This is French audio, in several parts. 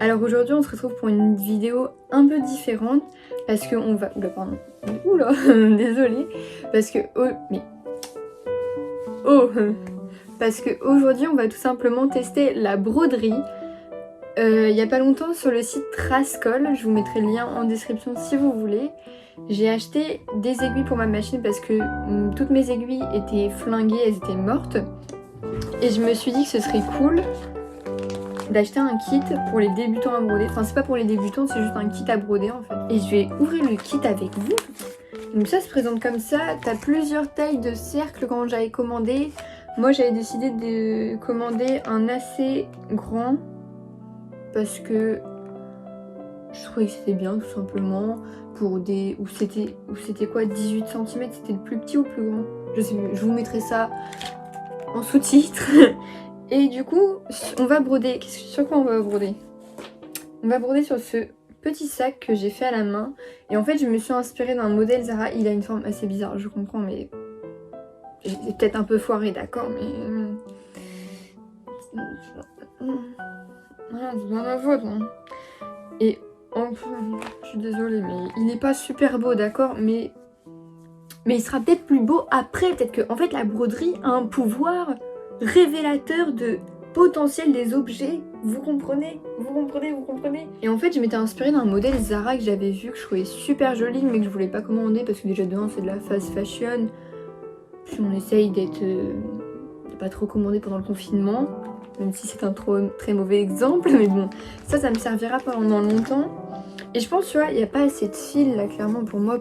Alors aujourd'hui on se retrouve pour une vidéo un peu différente parce que on va... Oula pardon, oula, désolée. Parce que... Parce que aujourd'hui on va tout simplement tester la broderie. Il y a pas longtemps sur le site Trascol, je vous mettrai le lien en description si vous voulez. J'ai acheté des aiguilles pour ma machine parce que toutes mes aiguilles étaient flinguées, elles étaient mortes. Et je me suis dit que ce serait cool d'acheter un kit pour les débutants à broder. Enfin c'est pas pour les débutants, c'est juste un kit à broder en fait. Et je vais ouvrir le kit avec vous. Donc ça se présente comme ça, t'as plusieurs tailles de cercles quand j'avais commandé. Moi j'avais décidé de commander un assez grand parce que je trouvais que c'était bien tout simplement pour des... Ou c'était quoi, 18 cm, c'était le plus petit ou le plus grand? Je sais plus, je vous mettrai ça en sous-titre. Et du coup, on va broder. Sur quoi on va broder? On va broder sur ce petit sac que j'ai fait à la main. Et en fait, je me suis inspirée d'un modèle Zara. Il a une forme assez bizarre, je comprends, mais... J'ai peut-être un peu foiré, d'accord, mais... Voilà, c'est pas ma faute, hein. Et enfin, je suis désolée, mais il n'est pas super beau, d'accord, mais il sera peut-être plus beau après. Peut-être que, en fait, la broderie a un pouvoir révélateur de potentiel des objets. Vous comprenez? Vous comprenez? Vous comprenez? Et en fait, je m'étais inspirée d'un modèle Zara que j'avais vu, que je trouvais super joli, mais que je voulais pas commander parce que déjà de 1, c'est de la fast fashion. Puis on essaye d'être... de pas trop commandé pendant le confinement. Même si c'est un très mauvais exemple, mais bon, ça me servira pendant longtemps. Et je pense, tu vois, il n'y a pas assez de fil là, clairement, pour moi,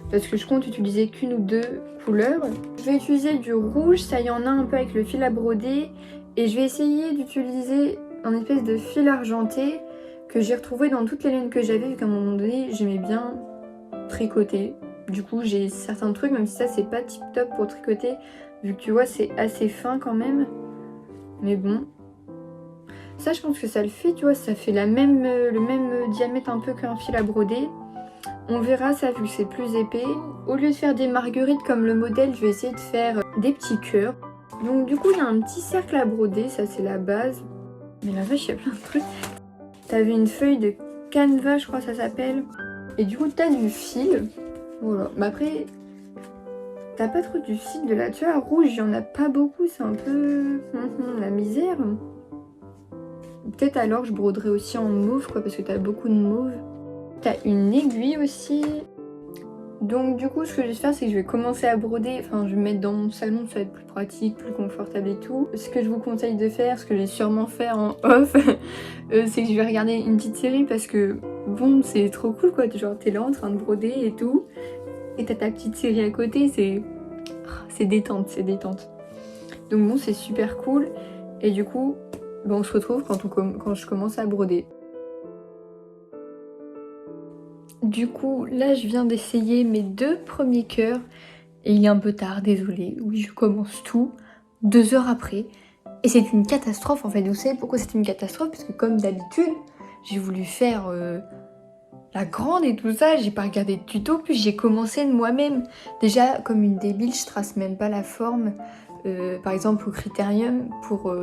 parce que je compte utiliser qu'une ou deux couleurs. Je vais utiliser du rouge, ça y en a un peu avec le fil à broder. Et je vais essayer d'utiliser un espèce de fil argenté que j'ai retrouvé dans toutes les laines que j'avais, vu qu'à un moment donné, j'aimais bien tricoter. Du coup, j'ai certains trucs, même si ça, c'est pas tip top pour tricoter, vu que tu vois, c'est assez fin quand même. Mais bon, ça je pense que ça le fait, tu vois, ça fait le même diamètre un peu qu'un fil à broder. On verra ça vu que c'est plus épais. Au lieu de faire des marguerites comme le modèle, je vais essayer de faire des petits cœurs. Donc du coup, il y a un petit cercle à broder, ça c'est la base. Mais la vache, il y a plein de trucs. T'avais une feuille de canevas, je crois que ça s'appelle. Et du coup, t'as du fil. Voilà, mais après... T'as pas trop du fil de là, tu vois, rouge, il y en a pas beaucoup, c'est un peu la misère. Peut-être alors je broderai aussi en mauve, quoi, parce que t'as beaucoup de mauve. T'as une aiguille aussi. Donc du coup, ce que je vais faire, c'est que je vais commencer à broder. Enfin, je vais me mettre dans mon salon, ça va être plus pratique, plus confortable et tout. Ce que je vous conseille de faire, ce que je vais sûrement faire en off, c'est que je vais regarder une petite série parce que, bon, c'est trop cool, quoi. Genre, t'es là en train de broder et tout. Et t'as ta petite série à côté, c'est détente, c'est détente. Donc bon, c'est super cool. Et du coup, ben on se retrouve quand je commence à broder. Du coup, là, je viens d'essayer mes 2 premiers cœurs. Et il est un peu tard, désolée. Oui, je commence tout 2 heures après. Et c'est une catastrophe, en fait. Vous savez pourquoi c'est une catastrophe? Parce que comme d'habitude, j'ai voulu faire... la grande et tout ça, j'ai pas regardé de tuto, puis j'ai commencé de moi-même. Déjà, comme une débile, je trace même pas la forme, par exemple au Critérium, pour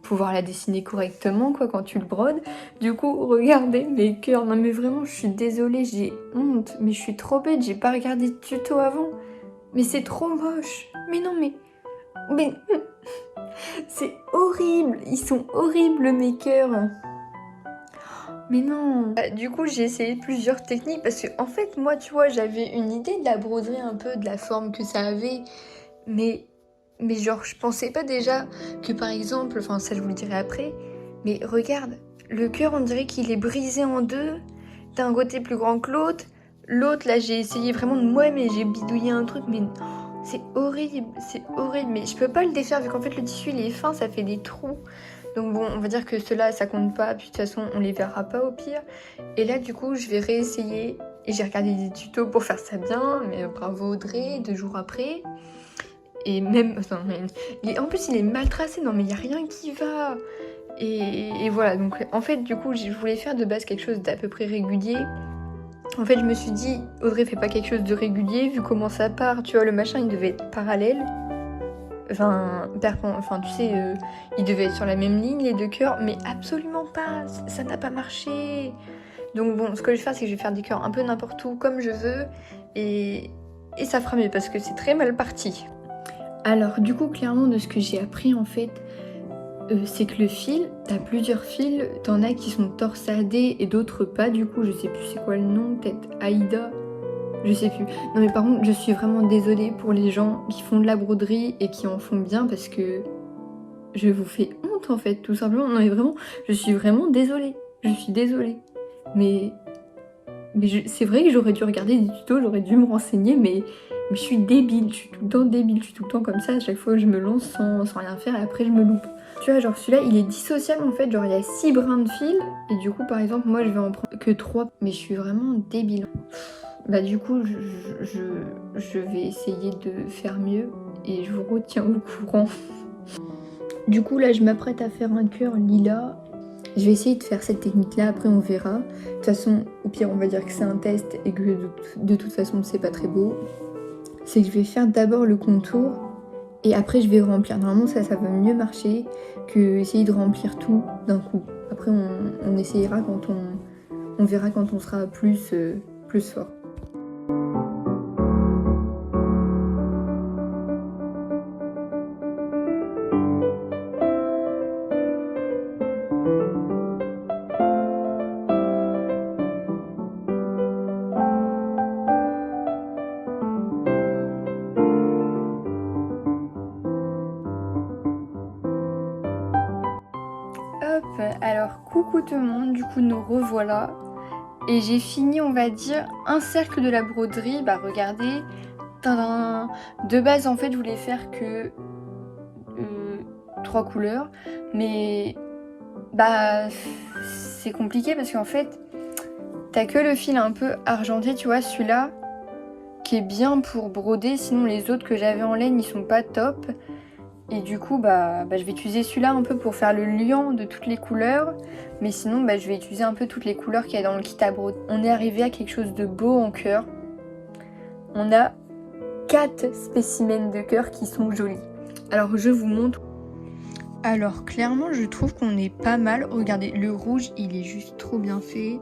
pouvoir la dessiner correctement, quoi, quand tu le brodes. Du coup, regardez mes cœurs. Non mais vraiment, je suis désolée, j'ai honte, mais je suis trop bête, j'ai pas regardé de tuto avant. Mais c'est trop moche. Mais non, mais... c'est horrible, ils sont horribles mes cœurs. Mais non. Du coup, j'ai essayé plusieurs techniques parce que, en fait, moi, tu vois, j'avais une idée de la broderie un peu, de la forme que ça avait. Mais genre, je pensais pas déjà que, par exemple, enfin, ça, je vous le dirai après. Mais regarde, le cœur, on dirait qu'il est brisé en deux. T'as un côté plus grand que l'autre. L'autre, là, j'ai essayé vraiment de moi, mais j'ai bidouillé un truc, mais c'est horrible, c'est horrible. Mais je peux pas le défaire vu qu'en fait, le tissu, il est fin, ça fait des trous. Donc bon, on va dire que ceux-là, ça compte pas, puis de toute façon, on les verra pas au pire. Et là, du coup, je vais réessayer. Et j'ai regardé des tutos pour faire ça bien, mais bravo Audrey, 2 jours après. Et même... Attends, mais en plus, il est mal tracé, non mais il y a rien qui va. Et voilà, donc en fait, du coup, je voulais faire de base quelque chose d'à peu près régulier. En fait, je me suis dit, Audrey fait pas quelque chose de régulier, vu comment ça part, tu vois, le machin, il devait être parallèle. enfin tu sais, ils devaient être sur la même ligne les deux cœurs, mais absolument pas, ça n'a pas marché. Donc bon, ce que je vais faire, c'est que je vais faire des cœurs un peu n'importe où, comme je veux, et ça fera mieux, parce que c'est très mal parti. Alors du coup, clairement, de ce que j'ai appris en fait, c'est que le fil, t'as plusieurs fils, t'en as qui sont torsadés et d'autres pas, du coup, je sais plus c'est quoi le nom, peut-être Aïda, je sais plus. Non mais par contre, je suis vraiment désolée pour les gens qui font de la broderie et qui en font bien, parce que je vous fais honte en fait, tout simplement. Non mais vraiment, je suis vraiment désolée, je suis désolée. Mais c'est vrai que j'aurais dû regarder des tutos, j'aurais dû me renseigner, mais je suis débile, je suis tout le temps débile, je suis tout le temps comme ça, à chaque fois je me lance sans rien faire et après je me loupe. Tu vois, genre celui-là il est dissociable en fait, genre il y a 6 brins de fil et du coup par exemple moi je vais en prendre que 3, mais je suis vraiment débile. Bah du coup je vais essayer de faire mieux et je vous retiens au courant. Du coup là je m'apprête à faire un cœur lilas. Je vais essayer de faire cette technique là, après on verra. De toute façon, au pire on va dire que c'est un test et que de toute façon c'est pas très beau. C'est que je vais faire d'abord le contour et après je vais remplir. Normalement ça va mieux marcher que essayer de remplir tout d'un coup. Après on essayera quand on verra quand on sera plus fort. Hop, alors coucou tout le monde, du coup nous revoilà. Et j'ai fini, on va dire, un cercle de la broderie. Bah regardez, tadam. De base en fait je voulais faire que 3 couleurs. Mais bah c'est compliqué parce qu'en fait t'as que le fil un peu argenté, tu vois, celui-là qui est bien pour broder. Sinon les autres que j'avais en laine ils sont pas top. Et du coup, bah, je vais utiliser celui-là un peu pour faire le liant de toutes les couleurs. Mais sinon, bah, je vais utiliser un peu toutes les couleurs qu'il y a dans le kit à broder. On est arrivé à quelque chose de beau en cœur. On a 4 spécimens de cœur qui sont jolis. Alors, je vous montre. Alors, clairement, je trouve qu'on est pas mal. Regardez, le rouge, il est juste trop bien fait.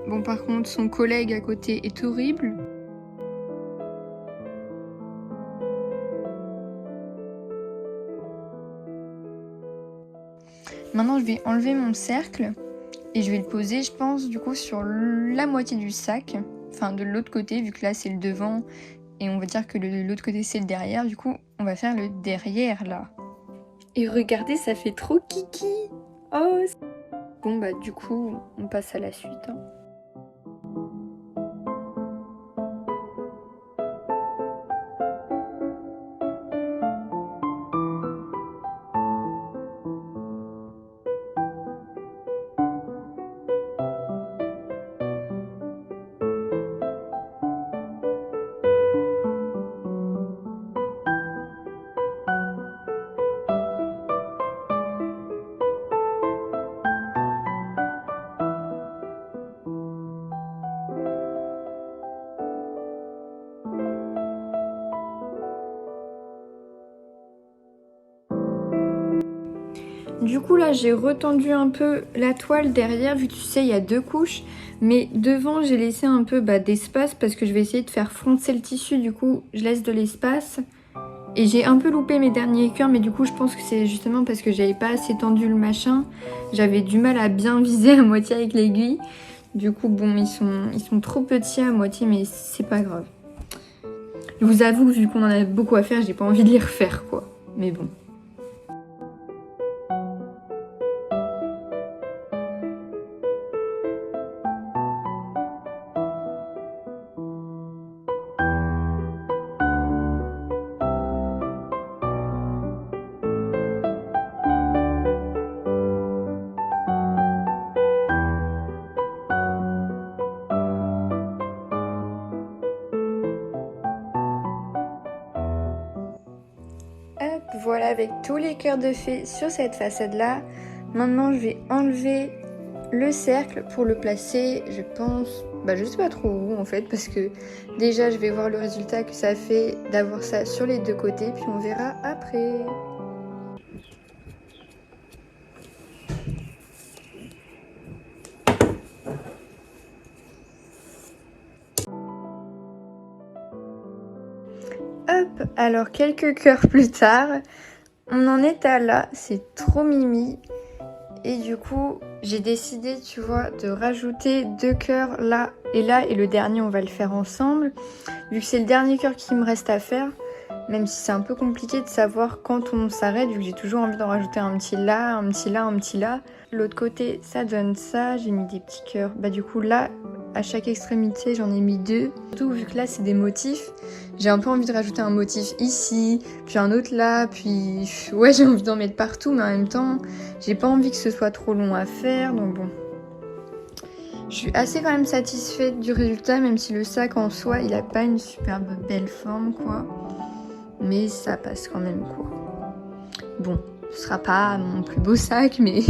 Bon, par contre, son collègue à côté est horrible. Maintenant, je vais enlever mon cercle et je vais le poser, je pense, du coup, sur la moitié du sac. Enfin, de l'autre côté, vu que là, c'est le devant. Et on va dire que l'autre côté, c'est le derrière. Du coup, on va faire le derrière, là. Et regardez, ça fait trop kiki. Oh. Bon, bah, du coup, on passe à la suite. Hein. Du coup là j'ai retendu un peu la toile derrière, vu que tu sais il y a 2 couches. Mais devant j'ai laissé un peu d'espace parce que je vais essayer de faire froncer le tissu. Du coup je laisse de l'espace. Et j'ai un peu loupé mes derniers cœurs, mais du coup je pense que c'est justement parce que j'avais pas assez tendu le machin. J'avais du mal à bien viser à moitié avec l'aiguille. Du coup bon ils sont trop petits à moitié, mais c'est pas grave. Je vous avoue que vu qu'on en a beaucoup à faire, j'ai pas envie de les refaire quoi. Mais bon. Voilà, avec tous les cœurs de fée sur cette façade là. Maintenant je vais enlever le cercle pour le placer, je pense, bah je sais pas trop où en fait, parce que déjà je vais voir le résultat que ça fait d'avoir ça sur les deux côtés, puis on verra après. Hop, alors quelques cœurs plus tard, on en est à là, c'est trop mimi. Et du coup, j'ai décidé, tu vois, de rajouter 2 cœurs là, et le dernier, on va le faire ensemble. Vu que c'est le dernier cœur qui me reste à faire, même si c'est un peu compliqué de savoir quand on s'arrête, vu que j'ai toujours envie d'en rajouter un petit là, un petit là, un petit là. L'autre côté, ça donne ça, j'ai mis des petits cœurs. Bah du coup là, à chaque extrémité, j'en ai mis 2. Surtout vu que là, c'est des motifs, j'ai un peu envie de rajouter un motif ici, puis un autre là, puis... Ouais, j'ai envie d'en mettre partout, mais en même temps, j'ai pas envie que ce soit trop long à faire, donc bon. Je suis assez quand même satisfaite du résultat, même si le sac en soi, il a pas une superbe belle forme, quoi. Mais ça passe quand même, quoi. Bon, ce sera pas mon plus beau sac, mais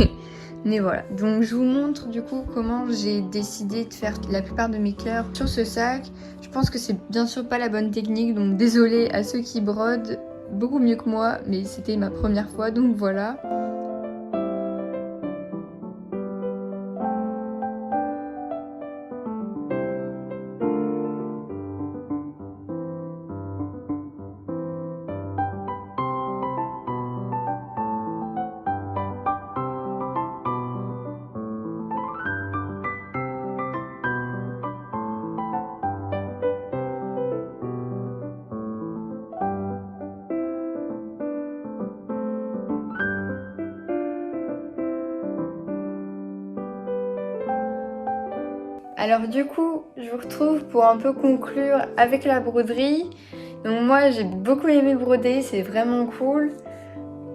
voilà. Donc je vous montre du coup comment j'ai décidé de faire la plupart de mes cœurs sur ce sac. Je pense que c'est bien sûr pas la bonne technique, donc désolée à ceux qui brodent beaucoup mieux que moi, mais c'était ma première fois, donc voilà. Alors du coup, je vous retrouve pour un peu conclure avec la broderie. Donc moi, j'ai beaucoup aimé broder, c'est vraiment cool.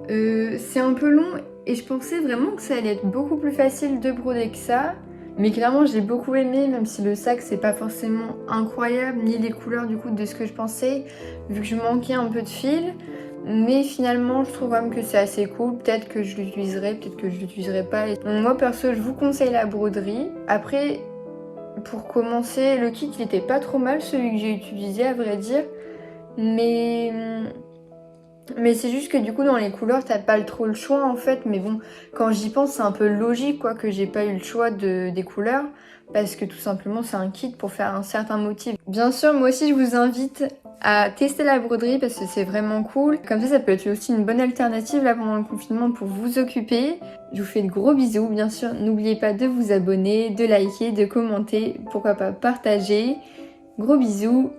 C'est un peu long et je pensais vraiment que ça allait être beaucoup plus facile de broder que ça. Mais clairement, j'ai beaucoup aimé, même si le sac, c'est pas forcément incroyable, ni les couleurs du coup de ce que je pensais, vu que je manquais un peu de fil. Mais finalement, je trouve quand même que c'est assez cool. Peut-être que je l'utiliserai, peut-être que je l'utiliserai pas. Donc moi, perso, je vous conseille la broderie. Après... Pour commencer, le kit il était pas trop mal, celui que j'ai utilisé à vrai dire. Mais c'est juste que du coup dans les couleurs t'as pas trop le choix en fait. Mais bon, quand j'y pense c'est un peu logique quoi que j'ai pas eu le choix des couleurs. Parce que tout simplement c'est un kit pour faire un certain motif. Bien sûr moi aussi je vous invite à tester la broderie parce que c'est vraiment cool. Comme ça peut être aussi une bonne alternative là pendant le confinement pour vous occuper. Je vous fais de gros bisous, bien sûr n'oubliez pas de vous abonner, de liker, de commenter, pourquoi pas partager. Gros bisous.